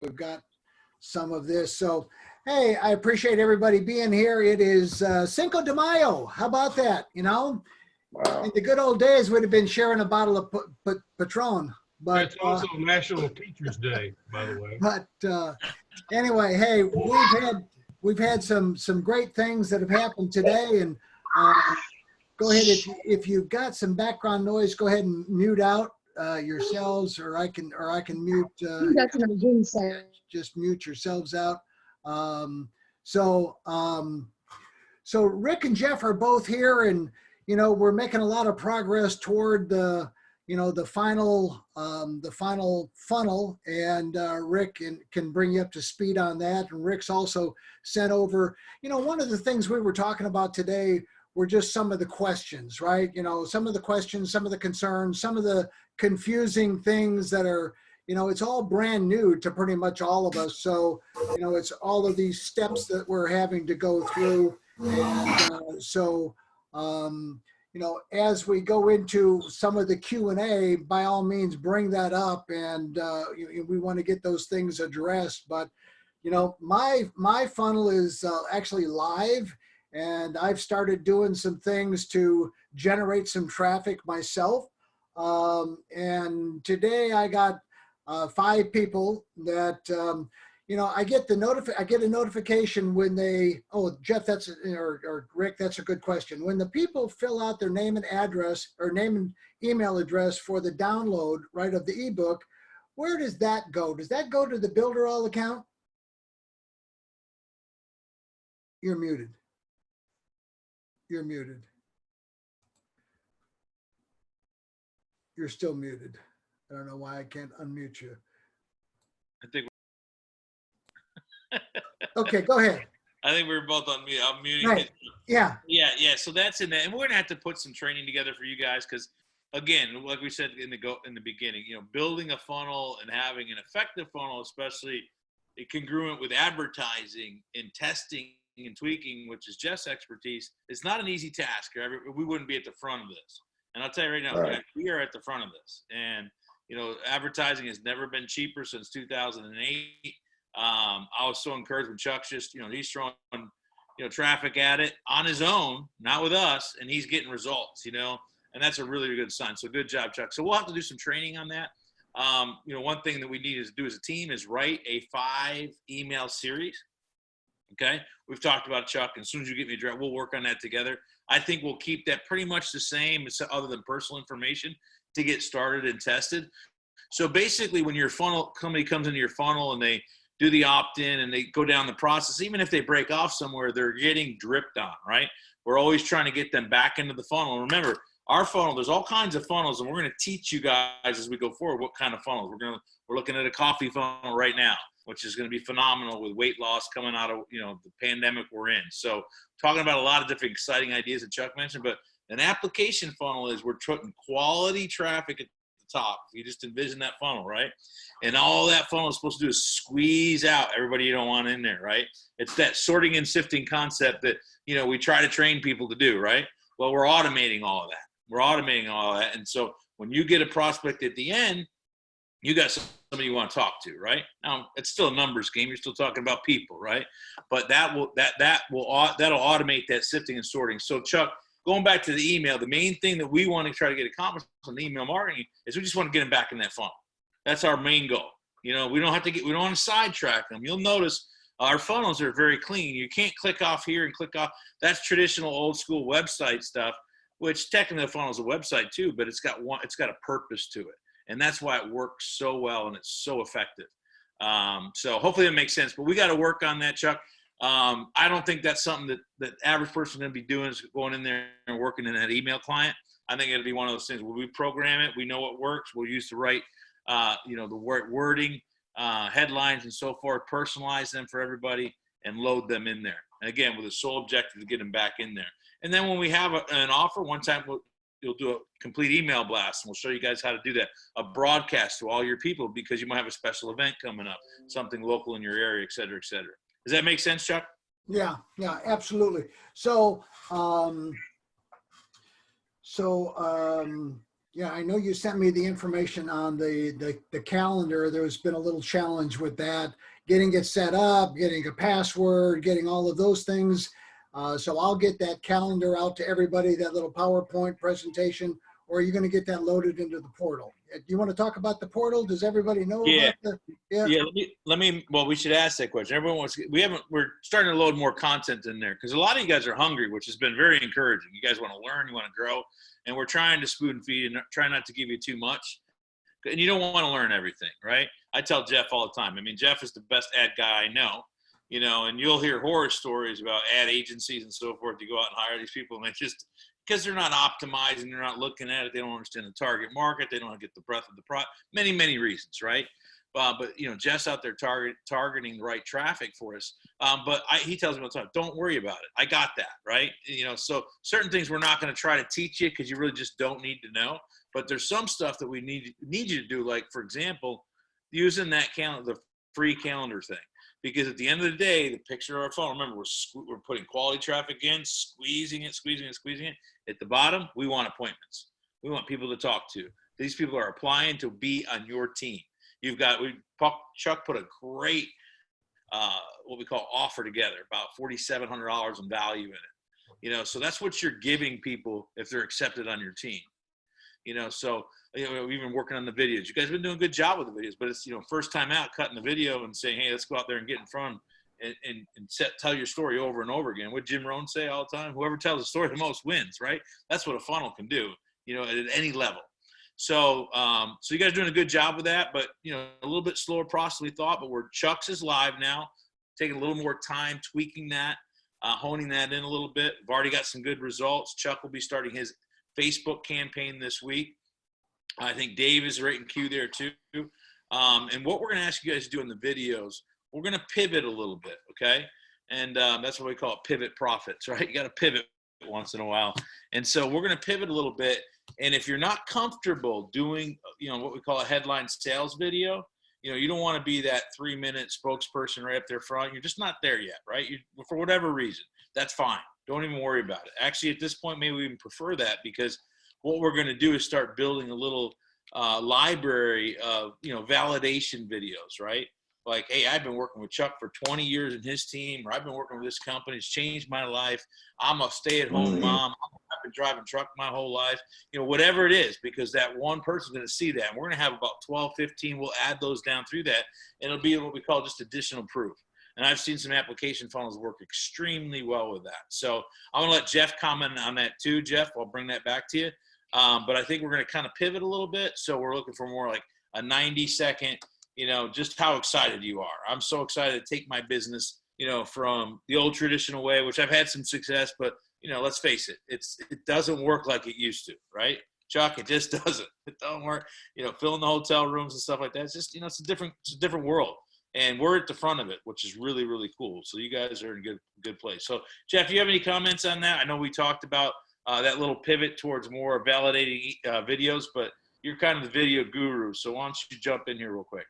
we've got some of this. So, hey, I appreciate everybody being here. It is Cinco de Mayo. How about that? You know, Wow. in the good old days, we'd have been sharing a bottle of Patron. But it's also National Teachers Day, by the way. But anyway, hey, we've had some great things that have happened today, and go ahead, if you've got some background noise, go ahead and mute out yourselves, or I can mute. Just mute yourselves out. So Rick and Jeff are both here, and you know, we're making a lot of progress toward the final funnel, and Rick can bring you up to speed on that. And Rick's also sent over, you know, one of the things we were talking about today were just some of the questions, right? You know, some of the questions, some of the concerns, some of the confusing things that are, you know, it's all brand new to pretty much all of us. So, you know, it's all of these steps that we're having to go through. And you know, as we go into some of the Q&A, by all means, bring that up, and we want to get those things addressed. But, you know, my funnel is actually live, and I've started doing some things to generate some traffic myself. And today I got 5 people that, you know, I get a notification when they, oh, Jeff, or Rick, that's a good question. When the people fill out their name and address, or name and email address for the download, right, of the ebook, where does that go? Does that go to the Builderall account? You're muted. You're muted. You're still muted. I don't know why I can't unmute you. I think. Okay, go ahead. I think we were both on mute. I'm muting. Right. Yeah. Yeah. So that's in there, and we're gonna have to put some training together for you guys, because, again, like we said in the beginning, you know, building a funnel and having an effective funnel, especially congruent with advertising and testing and tweaking, which is Jeff's expertise, is not an easy task. We wouldn't be at the front of this. And I'll tell you right now, Right. we are at the front of this. And, you know, advertising has never been cheaper since 2008. I was so encouraged when Chuck's just, you know, he's throwing, you know, traffic at it on his own, not with us, and he's getting results, you know, and that's a really good sign. So good job, Chuck. So we'll have to do some training on that. You know, one thing that we need to do as a team is write a 5-email series. Okay. We've talked about Chuck, and as soon as you get me a draft, we'll work on that together. I think we'll keep that pretty much the same, other than personal information, to get started and tested. So basically, when your company comes into your funnel and they do the opt-in and they go down the process, even if they break off somewhere, they're getting dripped on, right? We're always trying to get them back into the funnel. And remember, our funnel, there's all kinds of funnels, and we're going to teach you guys as we go forward what kind of funnels. We're looking at a coffee funnel right now, which is going to be phenomenal with weight loss coming out of, you know, the pandemic we're in. So talking about a lot of different exciting ideas that Chuck mentioned, but an application funnel is we're putting quality traffic at the top. You just envision that funnel, right? And all that funnel is supposed to do is squeeze out everybody you don't want in there, right? It's that sorting and sifting concept that, you know, we try to train people to do, right? Well, we're automating all of that. And so when you get a prospect at the end, you got somebody you want to talk to, right? Now, it's still a numbers game. You're still talking about people, right? But that'll automate that sifting and sorting. So, Chuck, going back to the email, the main thing that we want to try to get accomplished on the email marketing is we just want to get them back in that funnel. That's our main goal. You know, we don't want to sidetrack them. You'll notice our funnels are very clean. You can't click off here and click off. That's traditional old school website stuff, which technically the funnel is a website too, but it's got a purpose to it. And that's why it works so well and it's so effective. So hopefully that makes sense. But we got to work on that, Chuck. I don't think that's something that the average person is going to be doing, is going in there and working in that email client. I think it'll be one of those things where we program it. We know what works. We'll use the right, the wording, headlines and so forth, personalize them for everybody and load them in there. And again, with the sole objective to get them back in there. And then when we have an offer, one time you'll do a complete email blast, and we'll show you guys how to do that. A broadcast to all your people, because you might have a special event coming up, something local in your area, et cetera, et cetera. Does that make sense, Chuck? Yeah, absolutely. So, Yeah, I know you sent me the information on the calendar. There's been a little challenge with that, getting it set up, getting a password, getting all of those things. So I'll get that calendar out to everybody, that little PowerPoint presentation, or are you going to get that loaded into the portal? Do you want to talk about the portal? Does everybody know Yeah. about the? Yeah. Yeah, well, we should ask that question. We're starting to load more content in there because a lot of you guys are hungry, which has been very encouraging. You guys want to learn, you want to grow, and we're trying to spoon feed and try not to give you too much. And you don't want to learn everything, right? I tell Jeff all the time. I mean, Jeff is the best ad guy I know, and you'll hear horror stories about ad agencies and so forth. You go out and hire these people, and it's just because they're not optimizing, they're not looking at it, they don't understand the target market, they don't get the breadth of the product, many reasons, right? But Jeff's out there targeting the right traffic for us. But he tells me all the time, don't worry about it. I got that, right? So certain things we're not going to try to teach you because you really just don't need to know. But there's some stuff that we need you to do, like, for example, using that calendar, the free calendar thing. Because at the end of the day, the picture of our phone, remember, we're putting quality traffic in, squeezing it. At the bottom, we want appointments. We want people to talk to. These people are applying to be on your team. Chuck put a great, what we call offer together, about $4,700 in value in it. So that's what you're giving people if they're accepted on your team. So we've been working on the videos. You guys have been doing a good job with the videos, but it's, first time out cutting the video and saying, hey, let's go out there and get in front and tell your story over and over again. What Jim Rohn say all the time? Whoever tells the story the most wins, right? That's what a funnel can do, at any level. So you guys are doing a good job with that, but, a little bit slower process we thought, but Chuck's is live now, taking a little more time, tweaking that, honing that in a little bit. We've already got some good results. Chuck will be starting his Facebook campaign this week. I think Dave is right in queue there too. And what we're going to ask you guys to do in the videos, we're going to pivot a little bit, okay? And that's what we call it, pivot profits, right? You got to pivot once in a while. And so we're going to pivot a little bit. And if you're not comfortable doing, what we call a headline sales video, you don't want to be that 3-minute spokesperson right up there front. You're just not there yet, right? For whatever reason, that's fine. Don't even worry about it. Actually, at this point, maybe we even prefer that, because what we're going to do is start building a little library of, validation videos, right? Like, hey, I've been working with Chuck for 20 years in his team, or I've been working with this company. It's changed my life. I'm a stay-at-home mom. I've been driving truck my whole life, whatever it is, because that one person's going to see that. And we're going to have about 12, 15. We'll add those down through that. And it'll be what we call just additional proof. And I've seen some application funnels work extremely well with that. So I'm going to let Jeff comment on that too. Jeff, I'll bring that back to you. But I think we're going to kind of pivot a little bit. So we're looking for more like a 90-second, just how excited you are. I'm so excited to take my business, from the old traditional way, which I've had some success, but, let's face it, it doesn't work like it used to, right? Chuck, it just doesn't. It don't work, filling the hotel rooms and stuff like that. It's just, it's a different world. And we're at the front of it, which is really, really cool. So you guys are in a good place. So, Jeff, do you have any comments on that? I know we talked about that little pivot towards more validating videos, but you're kind of the video guru. So why don't you jump in here real quick?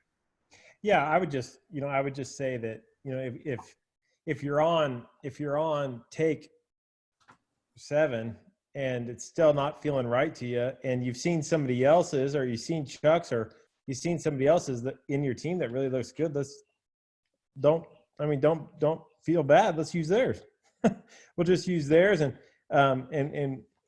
Yeah, I would just say that, if you're on take 7 and it's still not feeling right to you, and you've seen somebody else's, or you've seen Chuck's, or you've seen somebody else's that in your team that really looks good, don't feel bad. Let's use theirs. We'll just use theirs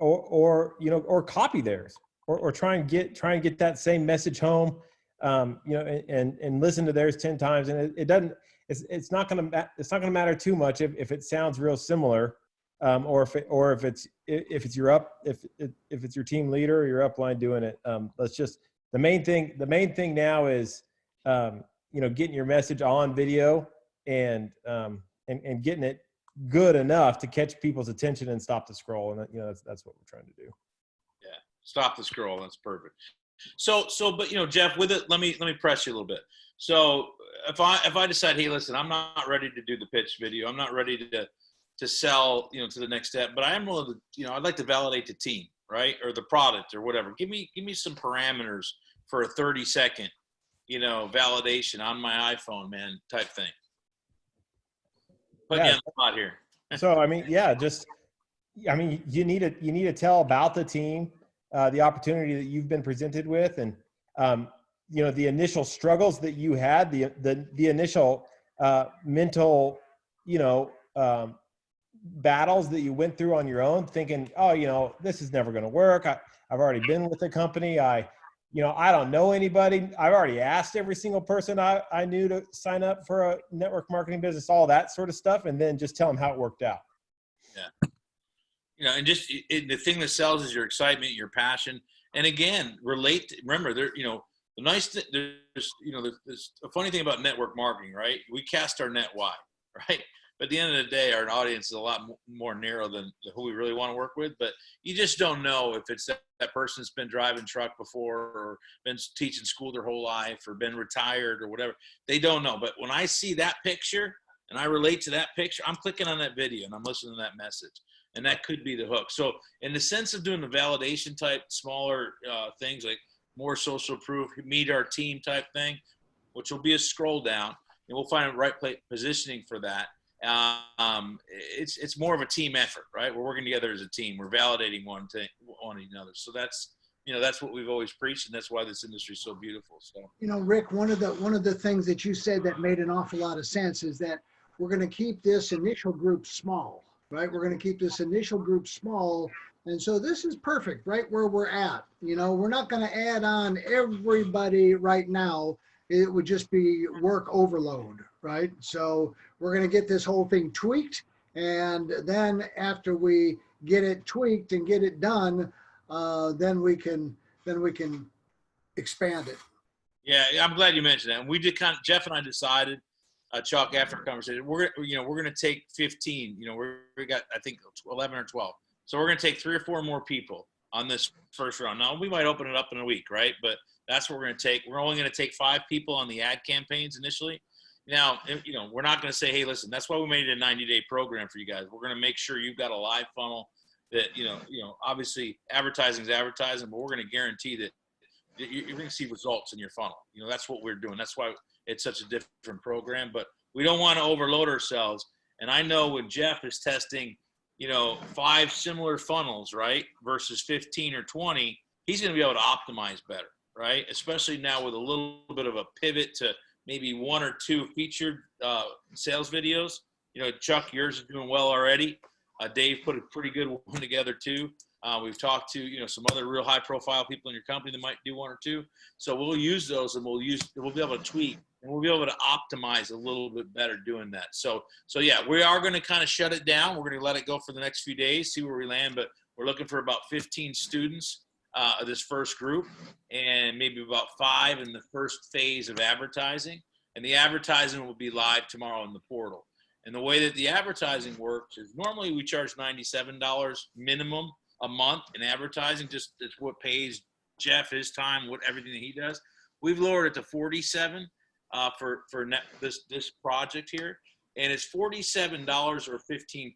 or copy theirs, or try and get that same message home, and listen to theirs 10 times. And it's not going to matter too much if it sounds real similar, or if it's your team leader or your upline doing it. The main thing now is, getting your message on video and getting it good enough to catch people's attention and stop the scroll. And that's what we're trying to do. Yeah. Stop the scroll. That's perfect. So, but Jeff, with it, let me press you a little bit. So if I decide, hey, listen, I'm not ready to do the pitch video, I'm not ready to sell, to the next step, but I am willing to, I'd like to validate the team, right? Or the product or whatever. Give me some parameters for a 30-second, validation on my iPhone, man, type thing. Put you on the spot here. So, you need to tell about the team. the opportunity that you've been presented with, and you know, the initial struggles that you had, the initial mental, you know, battles that you went through on your own, thinking, oh, you know, this is never going to work. I've already been with the company. You know, I don't know anybody. I've already asked every single person I knew to sign up for a network marketing business, all that sort of stuff, and then just tell them how it worked out. Yeah. You know, and just the thing that sells is your excitement, your passion. And again, remember, there, you know, the nice thing, there's, you know, there's a funny thing about network marketing, right? We cast our net wide, right? But at the end of the day, our audience is a lot more narrow than who we really want to work with. But you just don't know if it's that person's been driving truck before, or been teaching school their whole life, or been retired or whatever. They don't know. But when I see that picture and I relate to that picture, I'm clicking on that video and I'm listening to that message. And that could be the hook. So in the sense of doing the validation type, smaller things like more social proof, meet our team type thing, which will be a scroll down, and we'll find a right positioning for that. It's more of a team effort, right? We're working together as a team. We're validating one another. So that's, you know, that's what we've always preached, and that's why this industry is so beautiful. So, You know, Rick, one of the things that you said that made an awful lot of sense is that we're going to keep this initial group small, right? We're going to keep this initial group small. And so this is perfect, right where we're at. You know, we're not going to add on everybody right now. It would just be work overload, right? So we're going to get this whole thing tweaked. And then after we get it tweaked and get it done, then we can expand it. yeah, I'm glad you mentioned that. And we did Jeff and I decided, Chuck, after a conversation, we're going to take 15, you know, we got, I think 11 or 12. So we're going to take 3 or 4 more people on this first round. Now we might open it up in a week, right? But that's what we're going to take. We're only going to take 5 people on the ad campaigns initially. Now, you know, we're not going to say, hey, listen, that's why we made it a 90-day program for you guys. We're going to make sure you've got a live funnel that, you know, obviously advertising is advertising, but we're going to guarantee that you're going to see results in your funnel. You know, that's what we're doing. That's why it's such a different program, but we don't want to overload ourselves. And I know when Jeff is testing, you know, 5 similar funnels, right, versus 15 or 20, he's going to be able to optimize better, right? Especially now with a little bit of a pivot to maybe 1 or 2 featured sales videos. You know, Chuck, yours is doing well already. Dave put a pretty good one together too. We've talked to, you know, some other real high profile people in your company that might do 1 or 2. So we'll use those, and we'll be able to tweak, and we'll be able to optimize a little bit better doing that. So yeah, we are going to kind of shut it down. We're going to let it go for the next few days, see where we land, but we're looking for about 15 students of this first group, and maybe about 5 in the first phase of advertising. And the advertising will be live tomorrow in the portal. And the way that the advertising works is normally we charge $97 minimum a month in advertising. Just it's what pays Jeff his time, everything that he does. We've lowered it to $47 for this project here, and it's $47 or 15%,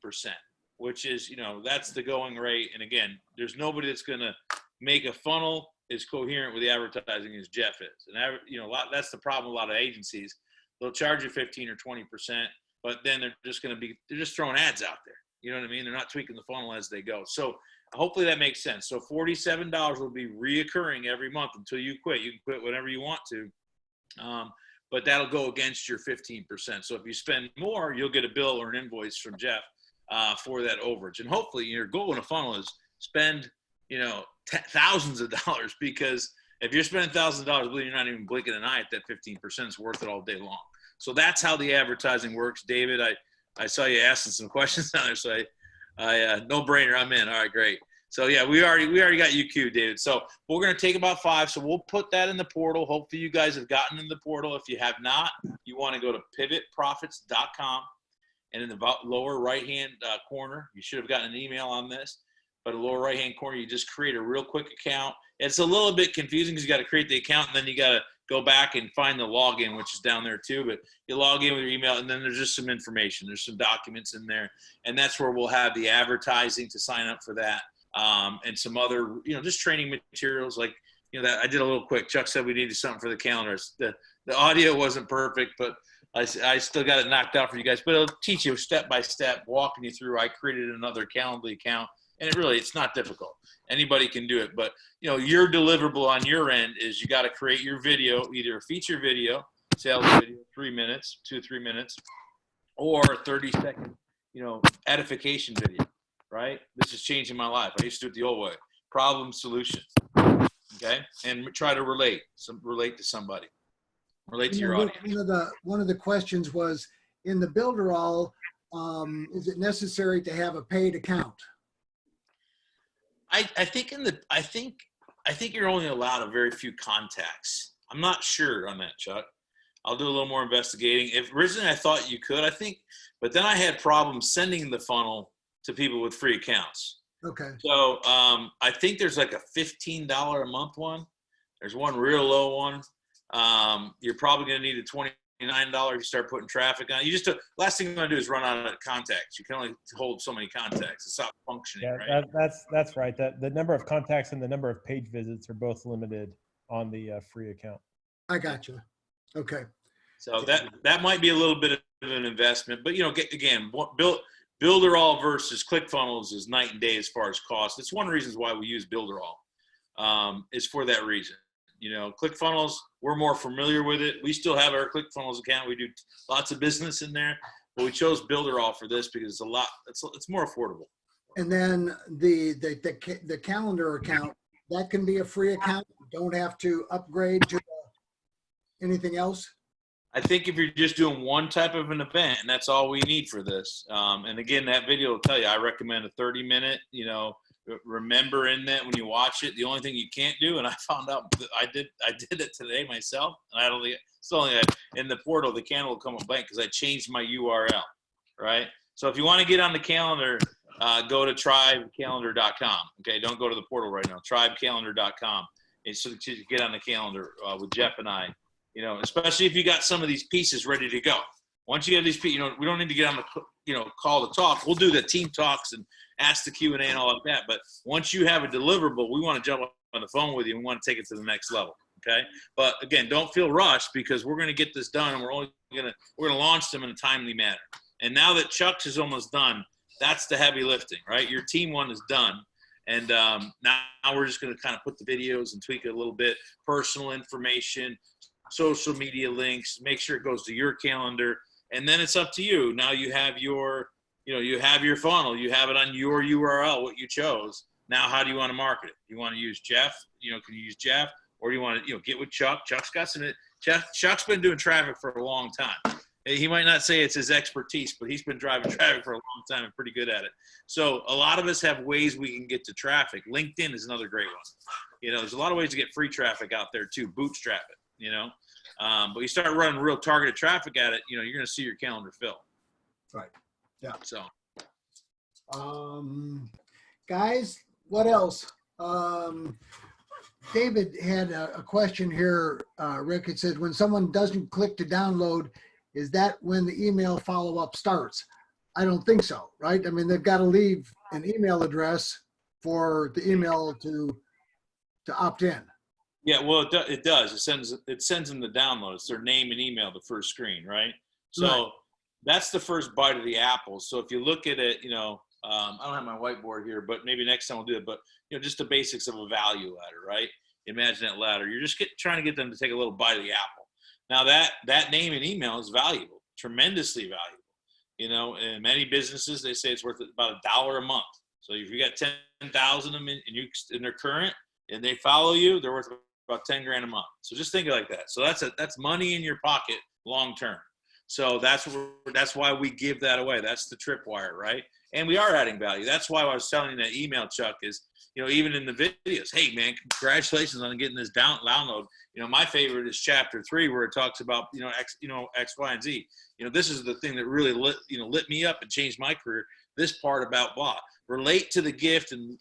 which is, you know, that's the going rate. And again, there's nobody that's going to make a funnel as coherent with the advertising as Jeff is. And you know, that's the problem with a lot of agencies. They'll charge you 15 or 20%, but then they're just throwing ads out there. You know what I mean? They're not tweaking the funnel as they go. So hopefully that makes sense. So $47 will be reoccurring every month until you quit. You can quit whenever you want to, but that'll go against your 15%. So if you spend more, you'll get a bill or an invoice from Jeff for that overage. And hopefully your goal in a funnel is spend, you know, thousands of dollars, because if you're spending thousands of dollars, you're not even blinking an eye at that 15% is worth it all day long. So that's how the advertising works. David, I saw you asking some questions on there, so no brainer, I'm in. All right, great. So yeah, we already got you queued, David. So we're going to take about 5. So we'll put that in the portal. Hopefully you guys have gotten in the portal. If you have not, you want to go to pivotprofits.com, and in the lower right-hand corner, you should have gotten an email on this, but in the lower right-hand corner, you just create a real quick account. It's a little bit confusing because you got to create the account, and then you got to go back and find the login, which is down there too. But you log in with your email, and then there's just some information. There's some documents in there, and that's where we'll have the advertising to sign up for that, and some other, you know, just training materials. Like, you know, that I did a little quick. Chuck said we needed something for the calendars. The audio wasn't perfect, but I still got it knocked out for you guys. But it'll teach you step by step, walking you through. I created another Calendly account And it's not difficult. Anybody can do it. But, your deliverable on your end is you got to create your video, either a feature video, sales video, 3 minutes, 2 or 3 minutes, or a 30-second, edification video, right? This is changing my life. I used to do it the old way. Problem, solution, okay? And try to relate to somebody. Relate to your audience. One of the questions was, in the Builderall, is it necessary to have a paid account? I think you're only allowed a very few contacts. I'm not sure on that, Chuck. I'll do a little more investigating. Originally I thought you could, but then I had problems sending the funnel to people with free accounts. Okay. So I think there's like a $15 a month one. There's one real low one. You're probably going to need a $29 if you start putting traffic on. Last thing you want to do is run out of contacts. You can only hold so many contacts. It's not functioning, yeah, right? That's right. The number of contacts and the number of page visits are both limited on the free account. I got you. Okay. So that might be a little bit of an investment, but Builderall versus ClickFunnels is night and day as far as cost. It's one of the reasons why we use Builderall, is for that reason. ClickFunnels, we're more familiar with it. We still have our ClickFunnels account. We do lots of business in there, but we chose Builderall for this because it's more affordable. And then the calendar account, that can be a free account. You don't have to upgrade to anything else. I think if you're just doing one type of an event, and that's all we need for this. And again, that video will tell you, I recommend a 30-minute, remember in that when you watch it, the only thing you can't do, and I found out that I did it today myself, and I don't in the portal, the calendar will come up blank because I changed my URL, right? So if you want to get on the calendar, go to tribecalendar.com. Okay, don't go to the portal right now. Tribecalendar.com. And so to get on the calendar with Jeff and I, especially if you got some of these pieces ready to go. Once you have these pieces, we don't need to get on the, call to talk. We'll do the team talks and ask the Q&A and all of that. But once you have a deliverable, we want to jump on the phone with you and we want to take it to the next level. Okay. But again, don't feel rushed because we're going to get this done and we're going to launch them in a timely manner. And now that Chuck's is almost done, that's the heavy lifting, right? Your team one is done. And now we're just going to kind of put the videos and tweak it a little bit, personal information, social media links, make sure it goes to your calendar. And then it's up to you. Now you have your funnel, you have it on your URL, what you chose. Now, how do you want to market it? You want to use Jeff? Can you use Jeff? Or do you want to, get with Chuck? Chuck's been doing traffic for a long time. He might not say it's his expertise, but he's been driving traffic for a long time and pretty good at it. So a lot of us have ways we can get to traffic. LinkedIn is another great one. There's a lot of ways to get free traffic out there too, bootstrap it, but you start running real targeted traffic at it, you're going to see your calendar fill. Right. Yeah. So, guys, what else? David had a question here, Rick. It says, when someone doesn't click to download, is that when the email follow-up starts? I don't think so, right? I mean, they've got to leave an email address for the email to opt in. Yeah, well, it does. It sends them the download. It's their name and email, the first screen, right? So Right. That's the first bite of the apple. So if you look at it, I don't have my whiteboard here, but maybe next time we'll do it. But just the basics of a value ladder, right? Imagine that ladder. You're just trying to get them to take a little bite of the apple. Now that name and email is valuable, tremendously valuable. In many businesses, they say it's worth about $1 a month. So if you got 10,000 of them and they're current and they follow you, they're worth about 10 grand a month. So just think like that. So that's money in your pocket long term. So that's why we give that away. That's the tripwire, right? And we are adding value. That's why I was telling you that email, Chuck, is, even in the videos, hey man, congratulations on getting this download. My favorite is chapter 3 where it talks about, X, Y, and Z. This is the thing that really lit me up and changed my career. This part about blah. Relate to the gift and,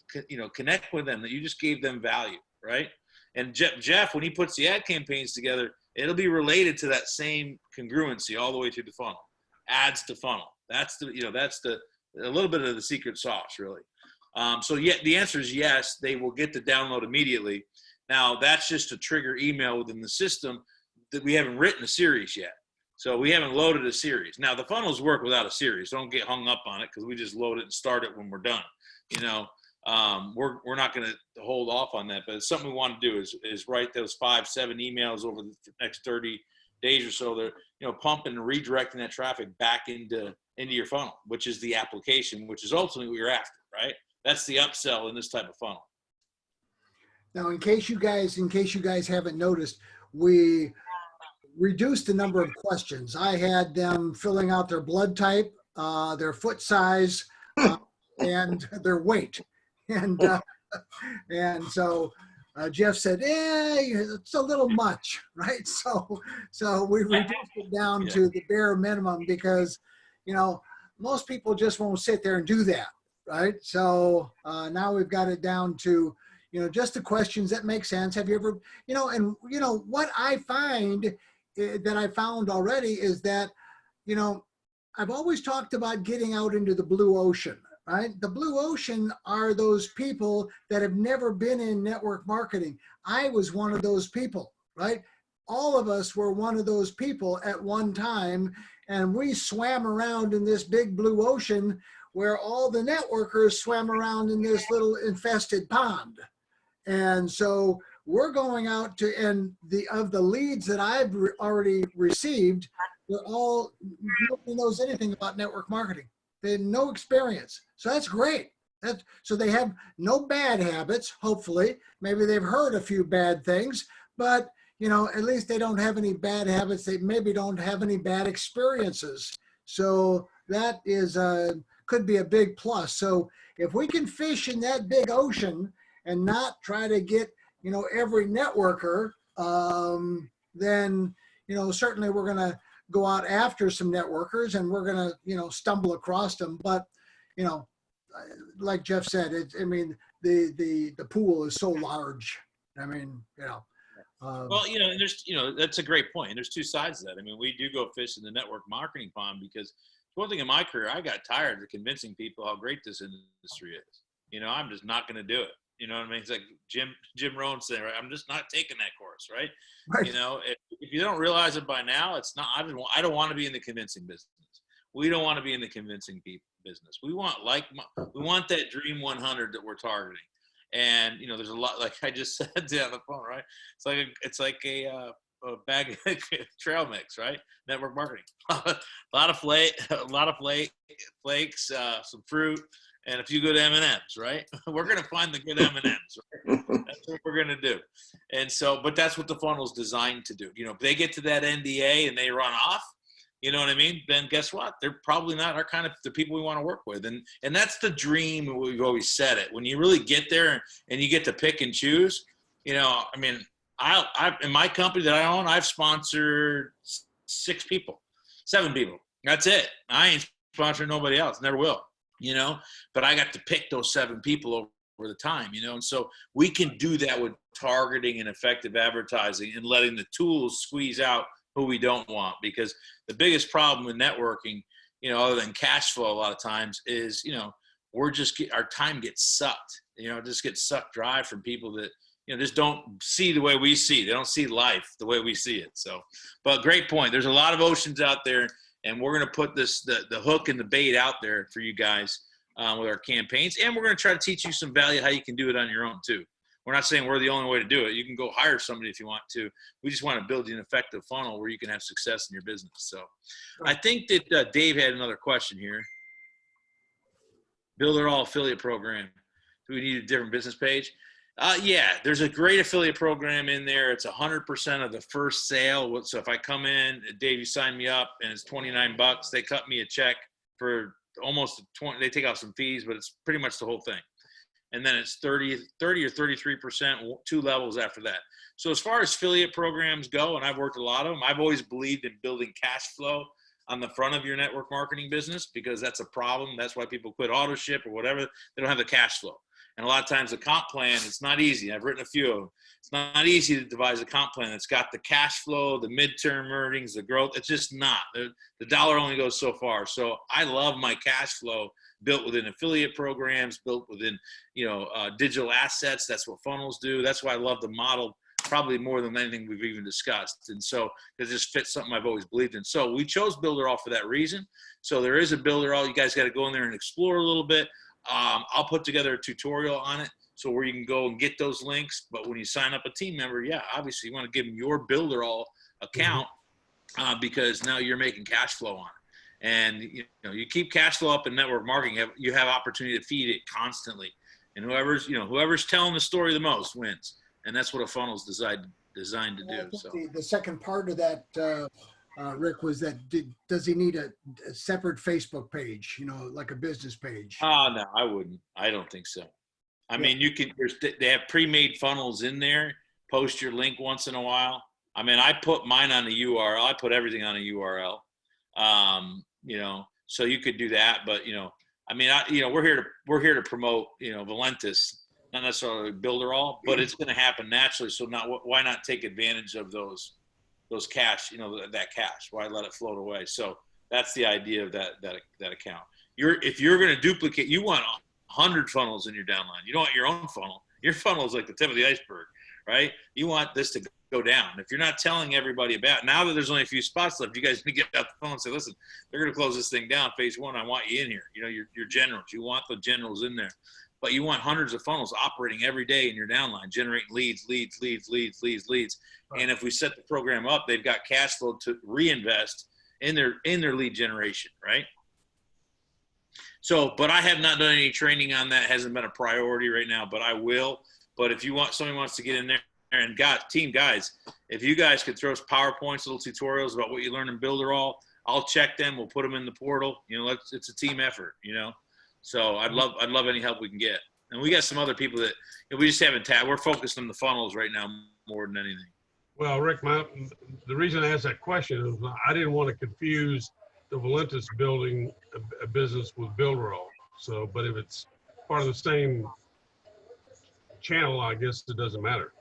connect with them that you just gave them value, right? And Jeff, when he puts the ad campaigns together, it'll be related to that same congruency all the way through the funnel. Ads to funnel. That's a little bit of the secret sauce, really. So the answer is yes, they will get the download immediately. Now that's just a trigger email within the system that we haven't written a series yet. So we haven't loaded a series. Now the funnels work without a series. Don't get hung up on it because we just load it and start it when we're done. we're not going to hold off on that, but it's something we want to do is write those 5-7 emails over the next 30 days or so. They're, pumping and redirecting that traffic back into your funnel, which is the application, which is ultimately what you're after, right? That's the upsell in this type of funnel. Now, in case you guys haven't noticed, we reduced the number of questions. I had them filling out their blood type, their foot size, and their weight. And so Jeff said, it's a little much, right? So we reduced it down to the bare minimum because, most people just won't sit there and do that, right? So now we've got it down to, just the questions that make sense. Have you ever, what I find that I found already is that, I've always talked about getting out into the blue ocean. Right? The blue ocean are those people that have never been in network marketing. I was one of those people, right? All of us were one of those people at one time, and we swam around in this big blue ocean where all the networkers swam around in this little infested pond. And so we're going out to, and of the leads that I've already received, nobody knows anything about network marketing. They had no experience. So that's great. So they have no bad habits, hopefully. Maybe they've heard a few bad things, but at least they don't have any bad habits. They maybe don't have any bad experiences. So that is could be a big plus. So if we can fish in that big ocean and not try to get, every networker, then, certainly we're going to go out after some networkers and we're going to, stumble across them. But, like Jeff said, the pool is so large. Well, and there's, that's a great point. And there's two sides to that. We do go fish in the network marketing pond because one thing in my career, I got tired of convincing people how great this industry is. I'm just not going to do it. You know what I mean? It's like Jim Rohn saying, right? I'm just not taking that course, right? Right. If you don't realize it by now, it's not. I don't want to be in the convincing business. We don't want to be in the convincing people business. We want that dream 100 that we're targeting. And there's a lot, like I just said on the phone, right? It's like a bag of trail mix, right? Network marketing. a lot of flakes, some fruit, and a few good M&Ms, right? We're going to find the good M&Ms, right? That's what we're going to do. And so, but that's what the funnel is designed to do. If they get to that NDA and they run off, you know what I mean? Then guess what? They're probably not our kind of the people we want to work with. And that's the dream. We've always said it. When you really get there and you get to pick and choose, I in my company that I own, I've sponsored 7 people. That's it. I ain't sponsoring nobody else. Never will. But I got to pick those 7 people over the time, and so we can do that with targeting and effective advertising and letting the tools squeeze out who we don't want. Because the biggest problem with networking, other than cash flow a lot of times is, our time gets sucked, just gets sucked dry from people that, just don't see the way we see. They don't see life the way we see it. So, but great point. There's a lot of oceans out there. And we're going to put the hook and the bait out there for you guys with our campaigns. And we're going to try to teach you some value how you can do it on your own too. We're not saying we're the only way to do it. You can go hire somebody if you want to. We just want to build you an effective funnel where you can have success in your business. So I think that Dave had another question here. Builderall affiliate program. Do we need a different business page? Yeah, there's a great affiliate program in there. It's 100% of the first sale. So if I come in, Dave, you sign me up and it's $29, they cut me a check for almost 20. They take out some fees, but it's pretty much the whole thing. And then it's 30 or 33%, 2 levels after that. So as far as affiliate programs go, and I've worked a lot of them, I've always believed in building cash flow on the front of your network marketing business because that's a problem. That's why people quit auto ship or whatever. They don't have the cash flow. And a lot of times the comp plan, it's not easy. I've written a few of them. It's not easy to devise a comp plan that's got the cash flow, the midterm earnings, the growth. It's just not. The dollar only goes so far. So I love my cash flow built within affiliate programs, built within, digital assets. That's what funnels do. That's why I love the model probably more than anything we've even discussed. And so it just fits something I've always believed in. So we chose Builderall for that reason. So there is a Builderall. You guys got to go in there and explore a little bit. I'll put together a tutorial on it, so where you can go and get those links. But when you sign up a team member, yeah, obviously you want to give them your Builderall account, because now you're making cash flow on it. And you keep cash flow up in network marketing, you have opportunity to feed it constantly. And whoever's telling the story the most wins. And that's what a funnel is designed to do. So the second part of that, Rick, was that does he need a separate Facebook page, like a business page? Oh, no, I wouldn't. I don't think so. I mean, they have pre-made funnels in there. Post your link once in a while. I mean, I put mine on the URL. I put everything on a URL. So you could do that, but I mean, we're here to promote, Valentus, not necessarily Builderall, but it's going to happen naturally. So why not take advantage of those cash, that cash? Why let it float away? So that's the idea of that account. If you're going to duplicate, you want 100 funnels in your downline. You don't want your own funnel. Your funnel is like the tip of the iceberg, right? You want this to go down. If you're not telling everybody about it, now that there's only a few spots left, you guys need to get out the phone and say, listen, they're going to close this thing down. Phase 1, I want you in here. Your generals. You want the generals in there. But you want hundreds of funnels operating every day in your downline, generating leads. And if we set the program up, they've got cash flow to reinvest in their lead generation, right? So, but I have not done any training on that. It hasn't been a priority right now, but I will. But if somebody wants to get in there, and team guys, if you guys could throw us PowerPoints, little tutorials about what you learn in Builderall, I'll check them. We'll put them in the portal. It's a team effort, So I'd love any help we can get. And we got some other people that we just haven't tapped. We're focused on the funnels right now more than anything. Well, Rick, the reason I asked that question is I didn't want to confuse the Valentus building a business with Builderall. So, but if it's part of the same channel, I guess it doesn't matter.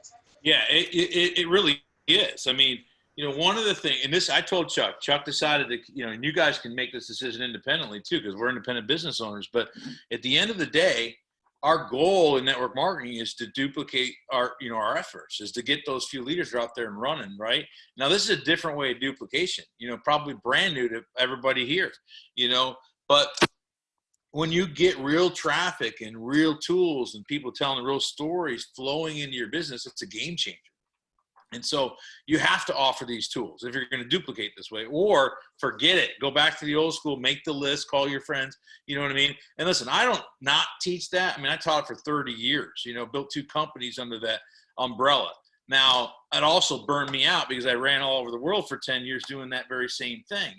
Yeah, it really is. I mean, one of the things, and this I told Chuck decided to, and you guys can make this decision independently too, because we're independent business owners. But at the end of the day, our goal in network marketing is to duplicate our efforts, is to get those few leaders who are out there and running, right? Now, this is a different way of duplication, probably brand new to everybody here, but when you get real traffic and real tools and people telling real stories flowing into your business, it's a game changer. And so you have to offer these tools if you're going to duplicate this way, or forget it. Go back to the old school, make the list, call your friends. You know what I mean? And listen, I don't not teach that. I mean, I taught it for 30 years, built 2 companies under that umbrella. Now, it also burned me out because I ran all over the world for 10 years doing that very same thing,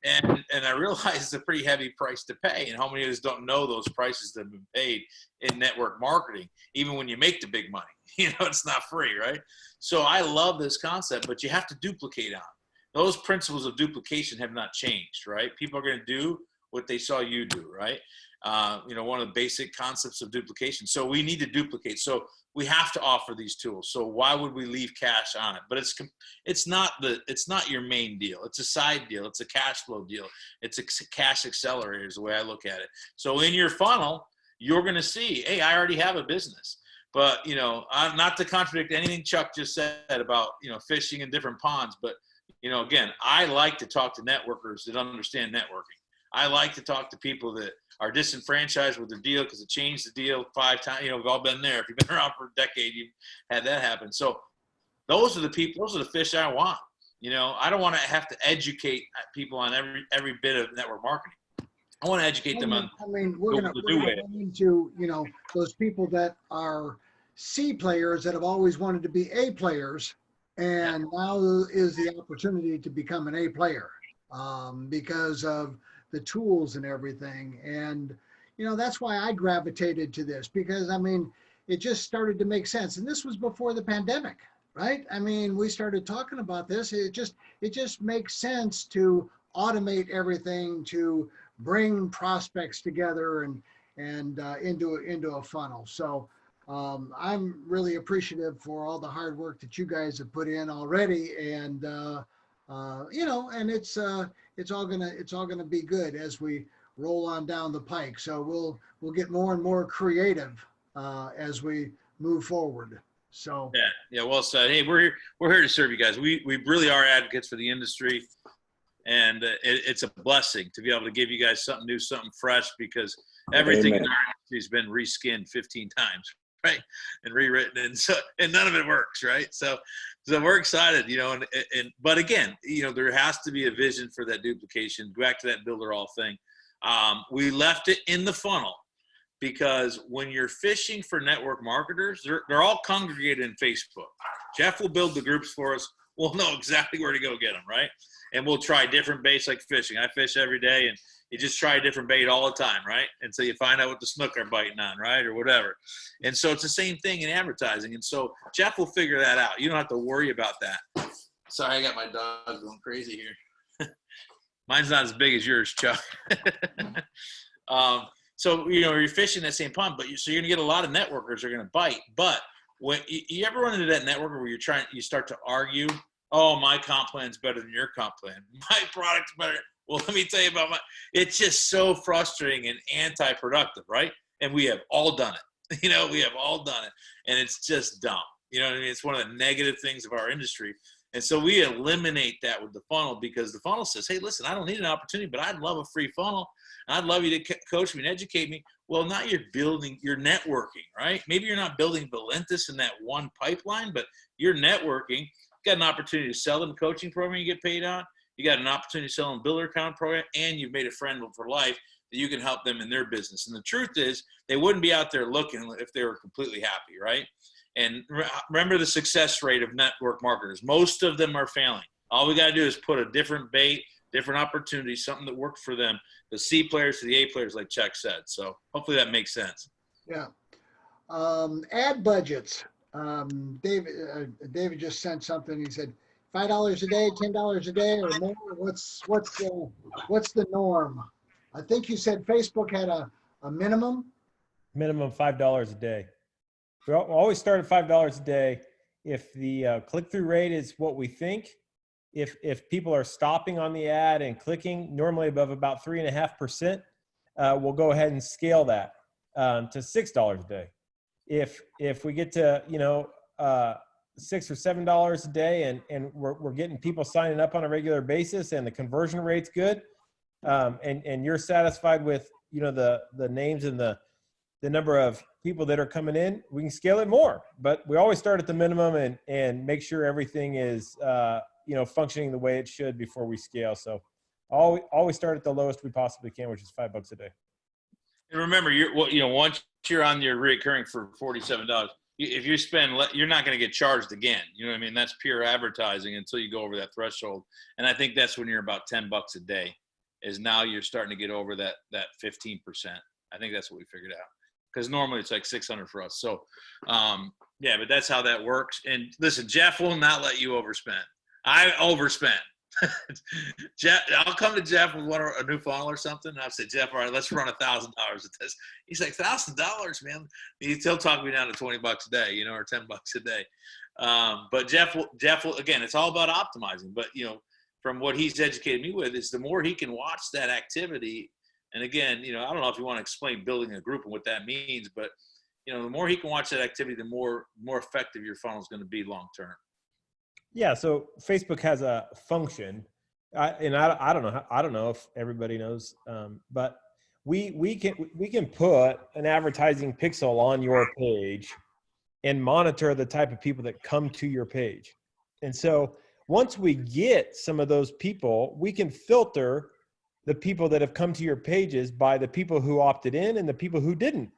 And I realized it's a pretty heavy price to pay. And how many of us don't know those prices that have been paid in network marketing, even when you make the big money? It's not free, right? So I love this concept, but you have to duplicate on it. Those principles of duplication have not changed, right? People are going to do what they saw you do, right? One of the basic concepts of duplication. So we need to duplicate. So we have to offer these tools. So why would we leave cash on it? But it's not your main deal. It's a side deal. It's a cash flow deal. It's a cash accelerator is the way I look at it. So in your funnel, you're going to see, hey, I already have a business. But, I'm not to contradict anything Chuck just said about, fishing in different ponds. But, again, I like to talk to networkers that understand networking. I like to talk to people that are disenfranchised with their deal because it changed the deal 5 times. We've all been there. If you've been around for a decade, you've had that happen. So those are the people, those are the fish I want. I don't want to have to educate people on every bit of network marketing. I want to educate them on. I mean, we're going to run into, those people that are C players that have always wanted to be A players, and now is the opportunity to become an A player because of the tools and everything. And, that's why I gravitated to this, because, I mean, it just started to make sense. And this was before the pandemic, right? I mean, we started talking about this. It just makes sense to automate everything, to bring prospects together and into a funnel. So I'm really appreciative for all the hard work that you guys have put in already, and and it's all gonna be good as we roll on down the pike. So we'll get more and more creative as we move forward. So yeah, well said. Hey, we're here to serve you guys. We really are advocates for the industry. And it's a blessing to be able to give you guys something new, something fresh, because Everything Amen. in our industry has been reskinned 15 times, right? And rewritten. And none of it works, right? So we're excited, but again, there has to be a vision for that duplication. Go back to that Builderall thing. We left it in the funnel because when you're fishing for network marketers, they're all congregated in Facebook. Jeff will build the groups for us. We'll know exactly where to go get them, right? And we'll try different baits like fishing. I fish every day, and you just try a different bait all the time, right? Until you find out what the snook are biting on, right? Or whatever. And so it's the same thing in advertising. And so Jeff will figure that out. You don't have to worry about that. Sorry, I got my dog going crazy here. Mine's not as big as yours, Chuck. So, you're fishing that same pond, so you're going to get a lot of networkers that are going to bite. But when you ever run into that networker where you start to argue, oh, my comp plan's better than your comp plan. My product's better. Well, let me tell you about it's just so frustrating and anti-productive, right? And we have all done it. We have all done it. And it's just dumb. You know what I mean? It's one of the negative things of our industry. And so we eliminate that with the funnel because the funnel says, hey, listen, I don't need an opportunity, but I'd love a free funnel. I'd love you to coach me and educate me. Well, now you're networking, right? Maybe you're not building Valentus in that one pipeline, but you're networking. You got an opportunity to sell them a coaching program you get paid on. You got an opportunity to sell them a builder account program, and you've made a friend for life that you can help them in their business. And the truth is, they wouldn't be out there looking if they were completely happy, right? And remember the success rate of network marketers. Most of them are failing. All we got to do is put a different bait, different opportunity, something that worked for them, the C players to the A players, like Chuck said. So hopefully that makes sense. Yeah. Ad budgets. David just sent something. He said, $5 a day, $10 a day, or more. What's the norm? I think you said Facebook had a minimum. Minimum $5 a day. We always start at $5 a day. If the click-through rate is what we think, if people are stopping on the ad and clicking, normally above about 3.5%, we'll go ahead and scale that to $6 a day. If we get to $6 or $7 a day and we're getting people signing up on a regular basis and the conversion rate's good, and you're satisfied with the names and the number of people that are coming in, we can scale it more. But we always start at the minimum and make sure everything is functioning the way it should before we scale. So always start at the lowest we possibly can, which is $5 a day. And remember, once you're on your recurring for $47, if you spend, you're not going to get charged again. You know what I mean? That's pure advertising until you go over that threshold. And I think that's when you're about $10 a day. Is now you're starting to get over that 15%. I think that's what we figured out. Because normally it's like 600 for us. So, yeah, but that's how that works. And listen, Jeff will not let you overspend. I overspend. Jeff, I'll come to Jeff with a new funnel or something. And I'll say, Jeff, all right, let's run $1,000 at this. He's like, $1,000, man. He'll talk me down to $20 a day, or $10 a day. But Jeff will, again, it's all about optimizing. But, from what he's educated me with is the more he can watch that activity. And again, I don't know if you want to explain building a group and what that means, but the more he can watch that activity, the more effective your funnel is going to be long term. Yeah. So Facebook has a function, and I don't know if everybody knows, but we can put an advertising pixel on your page and monitor the type of people that come to your page. And so once we get some of those people, we can filter the people that have come to your pages by the people who opted in and the people who didn't.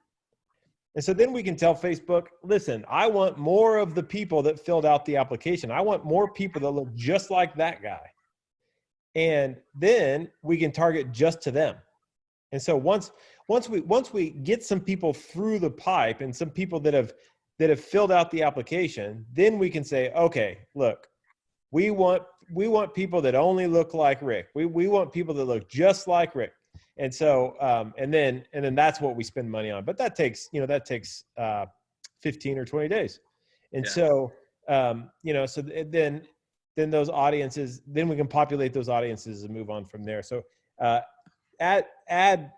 And so then we can tell Facebook, listen, I want more of the people that filled out the application. I want more people that look just like that guy. And then we can target just to them. And so once we get some people through the pipe and some people that have filled out the application, then we can say, okay, look, we want people that only look like Rick. We want people that look just like Rick. And so, and then that's what we spend money on. But that takes 15 or 20 days. And so, so then those audiences, then we can populate those audiences and move on from there. So, ad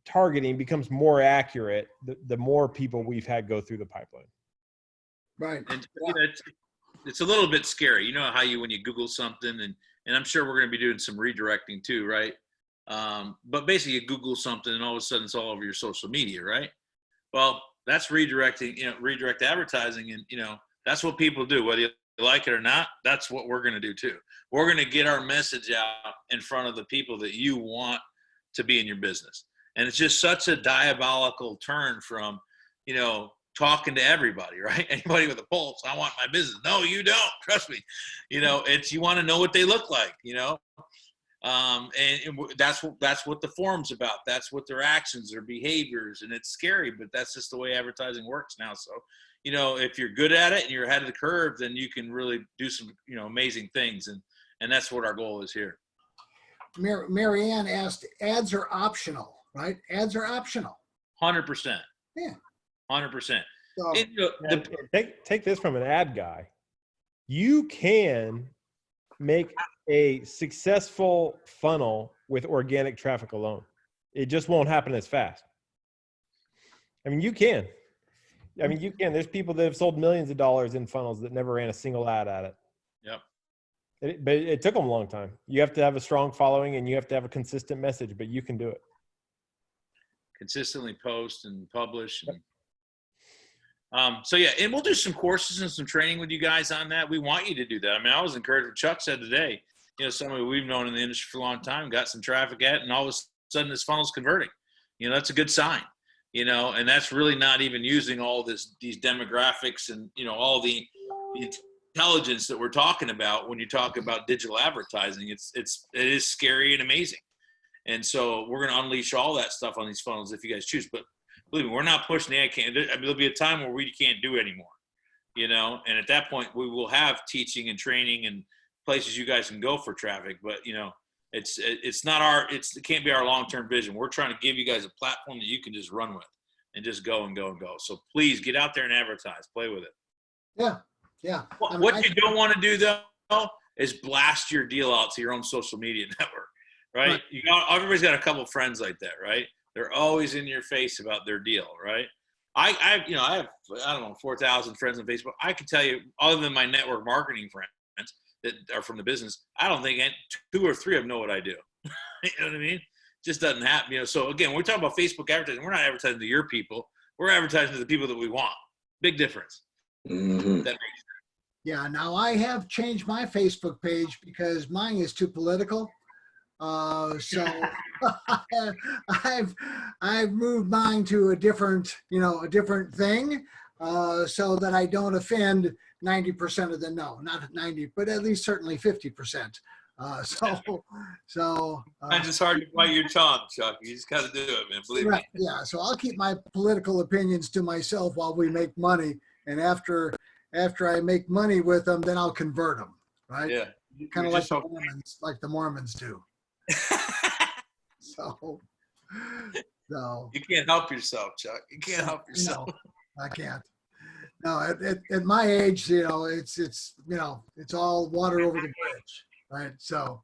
targeting becomes more accurate the more people we've had go through the pipeline. Right. And it's a little bit scary. You know how when you Google something, and I'm sure we're going to be doing some redirecting too, right? But basically you Google something and all of a sudden it's all over your social media, right? Well, that's redirecting, redirect advertising. And, that's what people do, whether you like it or not. That's what we're going to do too. We're going to get our message out in front of the people that you want to be in your business. And it's just such a diabolical turn from, talking to everybody, right? Anybody with a pulse, I want my business. No, you don't. Trust me. You want to know what they look like, and that's what the forum's about. That's what their actions, their behaviors, and it's scary, but that's just the way advertising works now. So, if you're good at it and you're ahead of the curve, then you can really do some, amazing things. And that's what our goal is here. Mary Ann asked, ads are optional, right? Ads are optional. 100%. Yeah. 100%. So, Take this from an ad guy. You can make a successful funnel with organic traffic alone. It just won't happen as fast. You can. There's people that have sold millions of dollars in funnels that never ran a single ad at it. Yep. But it took them a long time. You have to have a strong following and you have to have a consistent message, but you can do it. Consistently post and publish. And, so yeah, and we'll do some courses and some training with you guys on that. We want you to do that. I was encouraged what Chuck said today. Somebody we've known in the industry for a long time, got some traffic at, and all of a sudden this funnel's converting. That's a good sign. And that's really not even using all these demographics and, all the intelligence that we're talking about when you talk about digital advertising. It is scary and amazing. And so we're going to unleash all that stuff on these funnels if you guys choose. But believe me, we're not pushing the ad campaign. There'll be a time where we can't do it anymore, and at that point we will have teaching and training and places you guys can go for traffic. But, it can't be our long-term vision. We're trying to give you guys a platform that you can just run with and just go and go and go. So please get out there and advertise, play with it. Yeah. Yeah. What you don't want to do though is blast your deal out to your own social media network, right? Everybody's got a couple of friends like that, right? They're always in your face about their deal, right? I have 4,000 friends on Facebook. I can tell you, other than my network marketing friends that are from the business, I don't think 2 or 3 of them know what I do. You know what I mean? Just doesn't happen. So again, when we're talking about Facebook advertising, we're not advertising to your people. We're advertising to the people that we want. Big difference. Mm-hmm. That makes sense. Yeah. Now I have changed my Facebook page because mine is too political. So I've moved mine to a different thing, so that I don't offend 90% of the not 90, but at least certainly 50%. It's just hard to bite your tongue, Chuck. You just got to do it, man. Believe me. Yeah. So I'll keep my political opinions to myself while we make money, and after I make money with them, then I'll convert them. Right? Yeah. Kind of like the Mormons do. So you can't help yourself, Chuck. You can't help yourself. No, I can't. No, at my age, it's all water over the bridge, right? So,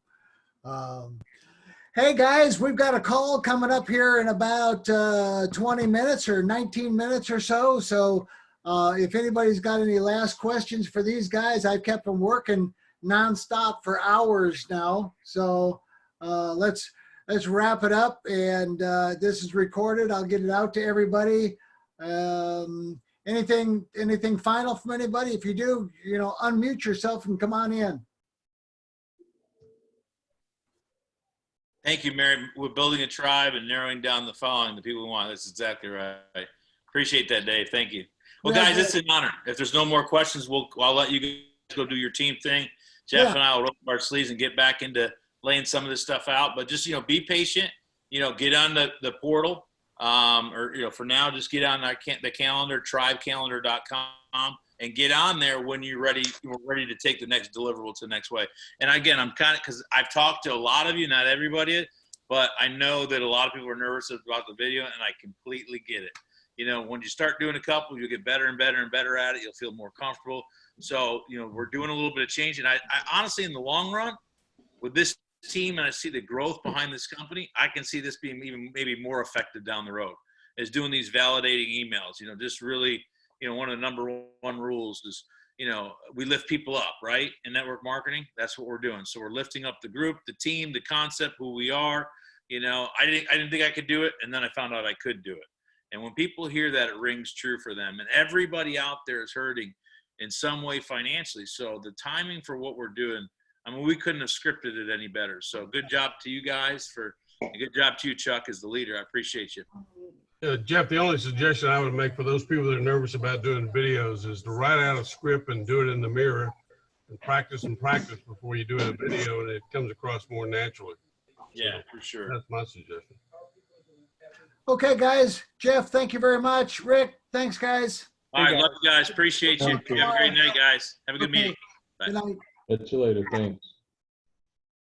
hey guys, we've got a call coming up here in about 20 minutes or 19 minutes or so. So, if anybody's got any last questions for these guys, I've kept them working nonstop for hours now. So, let's wrap it up. And this is recorded. I'll get it out to everybody. Anything final from anybody? If you do, unmute yourself and come on in. Thank you, Mary. We're building a tribe and narrowing down the following, the people we want. That's exactly right. Appreciate that, Dave. Thank you. Well, guys, it's an honor. If there's no more questions, I'll let you guys go do your team thing. Jeff and I will roll up our sleeves and get back into laying some of this stuff out. But just, be patient. Get on the portal. For now, just get on the calendar, tribecalendar.com, and get on there when you're ready to take the next deliverable to the next way. And again, because I've talked to a lot of you, not everybody, but I know that a lot of people are nervous about the video, and I completely get it. When you start doing a couple, you'll get better and better and better at it. You'll feel more comfortable. So, we're doing a little bit of change. And I honestly, in the long run, with this team, and I see the growth behind this company, I can see this being even maybe more effective down the road, is doing these validating emails. Just really, one of the number one rules is, we lift people up, right? In network marketing, that's what we're doing. So we're lifting up the group, the team, the concept, who we are, You know, I didn't think I could do it, and then I found out I could do it. And when people hear that, it rings true for them. And everybody out there is hurting in some way financially. So the timing for what we're doing, I mean, we couldn't have scripted it any better. So good job to you guys and good job to you, Chuck, as the leader. I appreciate you. Jeff, the only suggestion I would make for those people that are nervous about doing videos is to write out a script and do it in the mirror and practice before you do a video, and it comes across more naturally. Yeah, for sure. That's my suggestion. Okay, guys. Jeff, thank you very much. Rick, thanks, guys. All right, love you guys. Appreciate you. Thank you. Have a great night, guys. Have a good Okay. meeting. Bye. Good night. Catch you later. Thanks.